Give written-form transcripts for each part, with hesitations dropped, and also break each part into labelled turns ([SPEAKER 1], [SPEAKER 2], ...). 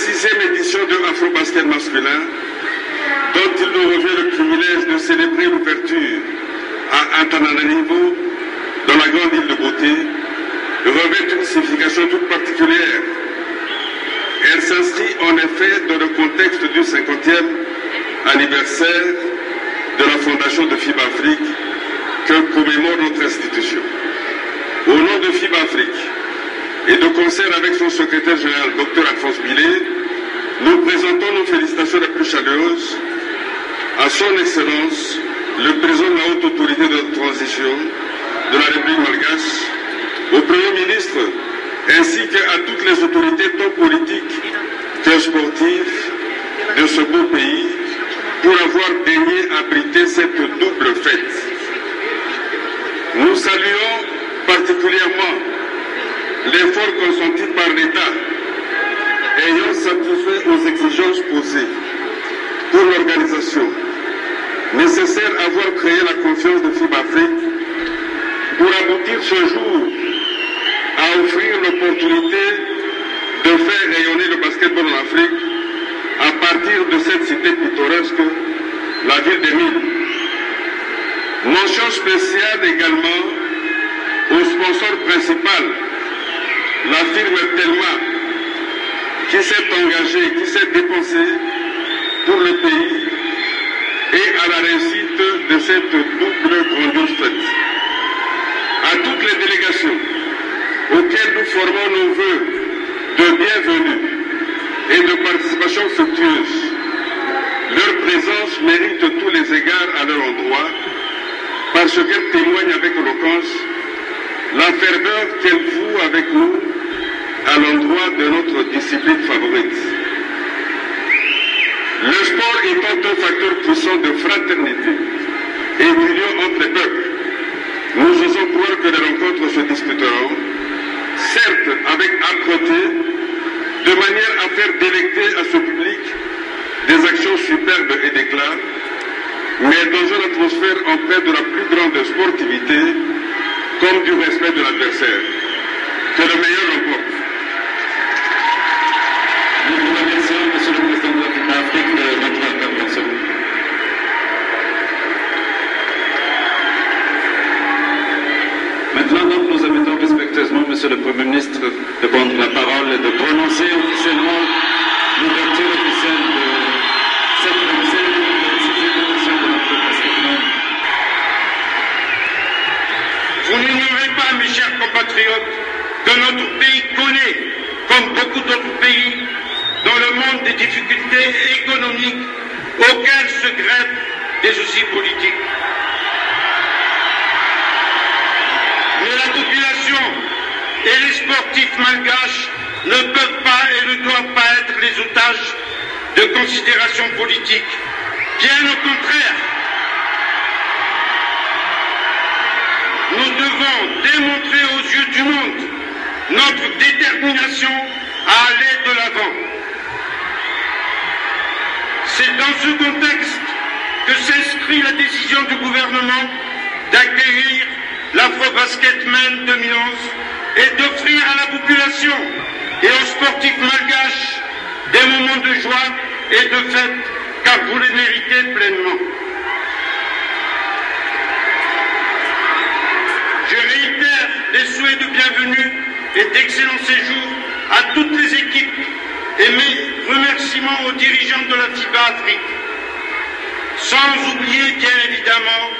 [SPEAKER 1] 6e édition de Afro-Basket masculin, dont il nous revient le privilège de célébrer l'ouverture à Antananarivo, dans la grande île de Beauté, revêt une signification toute particulière. Elle s'inscrit en effet dans le contexte du 50e anniversaire de la fondation de FIBA Afrique que commémore notre institution. Au nom de FIBA Afrique et de concert avec son secrétaire général, Dr Alphonse Millet, nous présentons nos félicitations les plus chaleureuses à son Excellence, le président de la haute autorité de transition de la République malgache, au Premier ministre, ainsi qu'à toutes les autorités tant politiques que sportives de ce beau pays, pour avoir daigné abriter cette double fête. Nous saluons particulièrement l'effort consenti par l'État ayant satisfait aux exigences posées pour l'organisation, nécessaire à avoir créé la confiance de FIBA Afrique pour aboutir ce jour à offrir l'opportunité de faire rayonner le basketball en Afrique à partir de cette cité pittoresque, la ville des Mines. Mention spéciale également au sponsor principal, la firme Telma, qui s'est engagée, qui s'est dépensée pour le pays et à la réussite de cette double grandiose fête. À toutes les délégations auxquelles nous formons nos vœux de bienvenue et de participation fructueuse, leur présence mérite tous les égards à leur endroit parce qu'elle témoigne avec éloquence la ferveur qu'elle voue avec nous à l'endroit de notre discipline favorite. Le sport étant un facteur puissant de fraternité et d'union entre les peuples, nous osons croire que les rencontres se disputeront, certes avec âpreté, de manière à faire délecter à ce public des actions superbes et d'éclat, mais dans une atmosphère empreinte de la plus grande sportivité, comme du respect de l'adversaire. Que le meilleur l'emporte.
[SPEAKER 2] Nous vous remercions, Monsieur le Président de la FIBA Afrique, de votre intervention. Maintenant, donc, nous invitons respectueusement Monsieur le Premier ministre de prendre la parole et de prononcer officiellement l'ouverture officielle de cette 26e édition de l'Afro-Basket.
[SPEAKER 3] Vous n'ignorez pas, mes chers compatriotes, que notre pays connaît, comme beaucoup d'autres pays, dans le monde des difficultés économiques auxquelles se greffent des soucis politiques. Mais la population et les sportifs malgaches ne peuvent pas et ne doivent pas être les otages de considérations politiques. Bien au contraire, nous devons démontrer aux yeux du monde notre détermination à aller de l'avant. C'est dans ce contexte que s'inscrit la décision du gouvernement d'accueillir l'Afro-Basket-Men 2011 et d'offrir à la population et aux sportifs malgaches des moments de joie et de fête, car vous les méritez pleinement. Je réitère les souhaits de bienvenue et d'excellents séjours à toutes les équipes et mes remerciements aux dirigeants de la FIBA Afrique. Sans oublier bien évidemment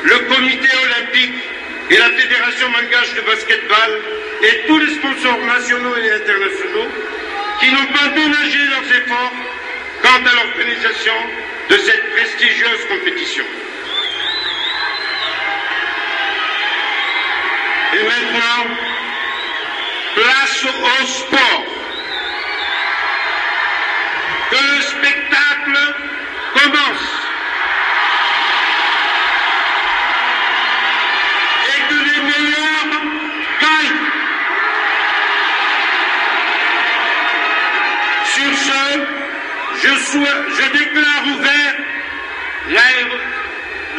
[SPEAKER 3] le comité olympique et la Fédération malgache de basketball et tous les sponsors nationaux et internationaux qui n'ont pas ménagé leurs efforts quant à l'organisation de cette prestigieuse compétition. Et maintenant, place au sport. Que le spectacle commence. Et que les meilleurs gagnent. Sur ce, je déclare ouvert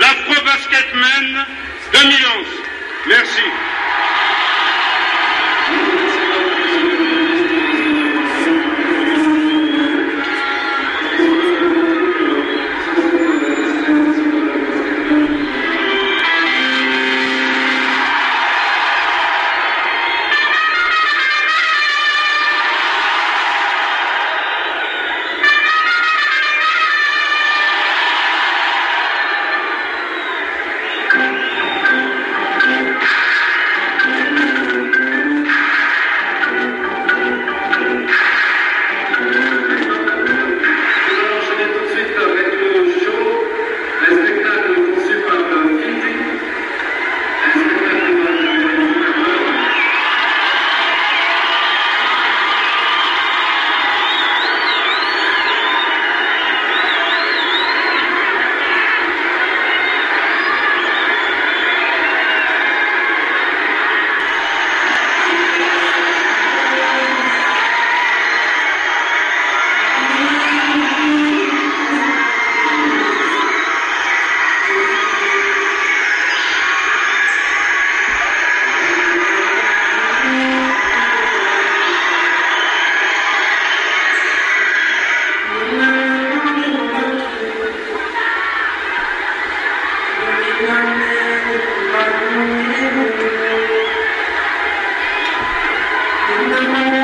[SPEAKER 3] l'Afro-Basket-Men 2011. Merci. Merci.